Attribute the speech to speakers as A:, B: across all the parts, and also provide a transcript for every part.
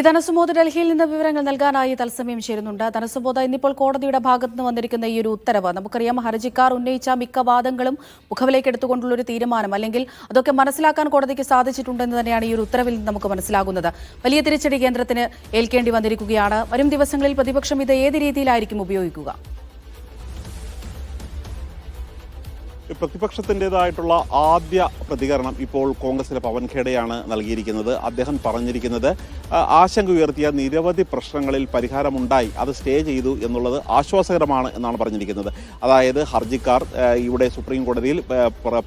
A: ധനസുബോധ് ഡൽഹിയിൽ നിന്ന് വിവരങ്ങൾ നൽകാനായി തത്സമയം ചേരുന്നുണ്ട്. ധനസുബോധ, ഇന്നിപ്പോൾ കോടതിയുടെ ഭാഗത്ത് നിന്ന് വന്നിരിക്കുന്ന ഈ ഒരു ഉത്തരവ്, നമുക്കറിയാം ഹർജിക്കാർ ഉന്നയിച്ച മിക്ക വാദങ്ങളും മുഖവിലേക്കെടുത്തുകൊണ്ടുള്ള ഒരു തീരുമാനം, അല്ലെങ്കിൽ അതൊക്കെ മനസ്സിലാക്കാൻ കോടതിക്ക് സാധിച്ചിട്ടുണ്ടെന്ന് തന്നെയാണ് ഈ ഒരു ഉത്തരവിൽ നിന്ന് നമുക്ക് മനസ്സിലാകുന്നത്. വലിയ തിരിച്ചടി കേന്ദ്രത്തിന് ഏൽക്കേണ്ടി വന്നിരിക്കുകയാണ്. വരും ദിവസങ്ങളിൽ പ്രതിപക്ഷം ഇത് ഏത് രീതിയിലായിരിക്കും ഉപയോഗിക്കുക?
B: പ്രതിപക്ഷത്തിൻ്റെതായിട്ടുള്ള ആദ്യ പ്രതികരണം ഇപ്പോൾ കോൺഗ്രസിലെ പവൻ ഖേഡയാണ് നൽകിയിരിക്കുന്നത്. അദ്ദേഹം പറഞ്ഞിരിക്കുന്നത് ആശങ്ക ഉയർത്തിയ നിരവധി പ്രശ്നങ്ങളിൽ പരിഹാരമുണ്ടായി, അത് സ്റ്റേ ചെയ്തു എന്നുള്ളത് ആശ്വാസകരമാണ് എന്നാണ് പറഞ്ഞിരിക്കുന്നത്. അതായത് ഹർജിക്കാർ ഇവിടെ സുപ്രീം കോടതിയിൽ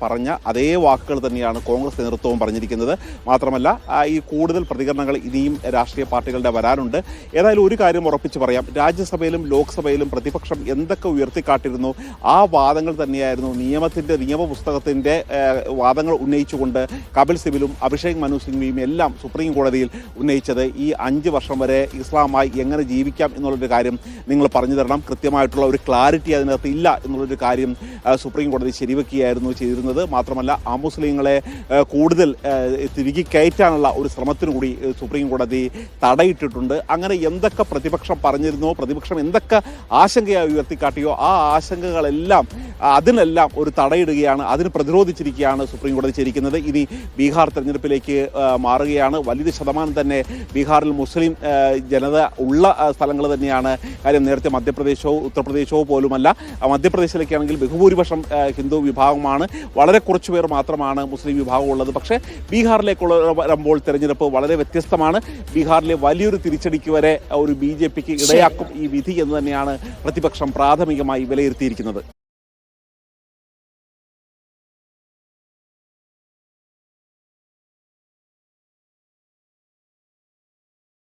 B: പറഞ്ഞ അതേ വാക്കുകൾ തന്നെയാണ് കോൺഗ്രസ് നേതൃത്വവും പറഞ്ഞിരിക്കുന്നത്. മാത്രമല്ല, ഈ കൂടുതൽ പ്രതികരണങ്ങൾ ഇനിയും രാഷ്ട്രീയ പാർട്ടികളുടെ വരാനുണ്ട്. ഏതായാലും ഒരു കാര്യം ഉറപ്പിച്ച് പറയാം, രാജ്യസഭയിലും ലോക്സഭയിലും പ്രതിപക്ഷം എന്തൊക്കെ ഉയർത്തിക്കാട്ടിരുന്നു ആ വാദങ്ങൾ തന്നെയായിരുന്നു നിയമപുസ്തകത്തിൻ്റെ വാദങ്ങൾ ഉന്നയിച്ചുകൊണ്ട് കപിൽ സിബലും അഭിഷേക് മനു സിംഗ്വിയും എല്ലാം സുപ്രീം കോടതിയിൽ ഉന്നയിച്ചത്. ഈ 5 വർഷം വരെ ഇസ്ലാമായി എങ്ങനെ ജീവിക്കാം എന്നുള്ളൊരു കാര്യം നിങ്ങൾ പറഞ്ഞു തരണം, കൃത്യമായിട്ടുള്ള ഒരു ക്ലാരിറ്റി അതിനകത്ത് ഇല്ല എന്നുള്ളൊരു കാര്യം സുപ്രീം കോടതി ശരിവെക്കുകയായിരുന്നു ചെയ്തിരുന്നത്. മാത്രമല്ല, അമുസ്ലിങ്ങളെ കൂടുതൽ തിരികെ കയറ്റാനുള്ള ഒരു ശ്രമത്തിനു കൂടി സുപ്രീം കോടതി തടയിട്ടിട്ടുണ്ട്. അങ്ങനെ എന്തൊക്കെ പ്രതിപക്ഷം പറഞ്ഞിരുന്നോ, പ്രതിപക്ഷം എന്തൊക്കെ ആശങ്കയായി ഉയർത്തിക്കാട്ടിയോ ആ ആശങ്കകളെല്ലാം അതിനെല്ലാം ഒരു തടയിടുകയാണ്, അതിന് പ്രതിരോധിച്ചിരിക്കുകയാണ് സുപ്രീം കോടതി ചെയ്തിരിക്കുന്നത്. ഇനി ബീഹാർ തെരഞ്ഞെടുപ്പിലേക്ക് മാറുകയാണ്. വലിയൊരു ശതമാനം തന്നെ ബീഹാറിൽ മുസ്ലിം ജനത ഉള്ള സ്ഥലങ്ങൾ തന്നെയാണ്. കാര്യം, നേരത്തെ മധ്യപ്രദേശോ ഉത്തർപ്രദേശോ പോലുമല്ല, മധ്യപ്രദേശിലേക്കാണെങ്കിൽ ബഹുഭൂരിപക്ഷം ഹിന്ദു വിഭാഗമാണ്, വളരെ കുറച്ചു പേർ മാത്രമാണ് മുസ്ലിം വിഭാഗം ഉള്ളത്. പക്ഷേ ബീഹാറിലേക്കുള്ള വരുമ്പോൾ തെരഞ്ഞെടുപ്പ് വളരെ വ്യത്യസ്തമാണ്. ബീഹാറിലെ വലിയൊരു തിരിച്ചടിക്ക് വരെ ഒരു BJPക്ക് ഇടയാക്കും ഈ വിധി എന്ന് തന്നെയാണ് പ്രതിപക്ഷം പ്രാഥമികമായി വിലയിരുത്തിയിരിക്കുന്നത്.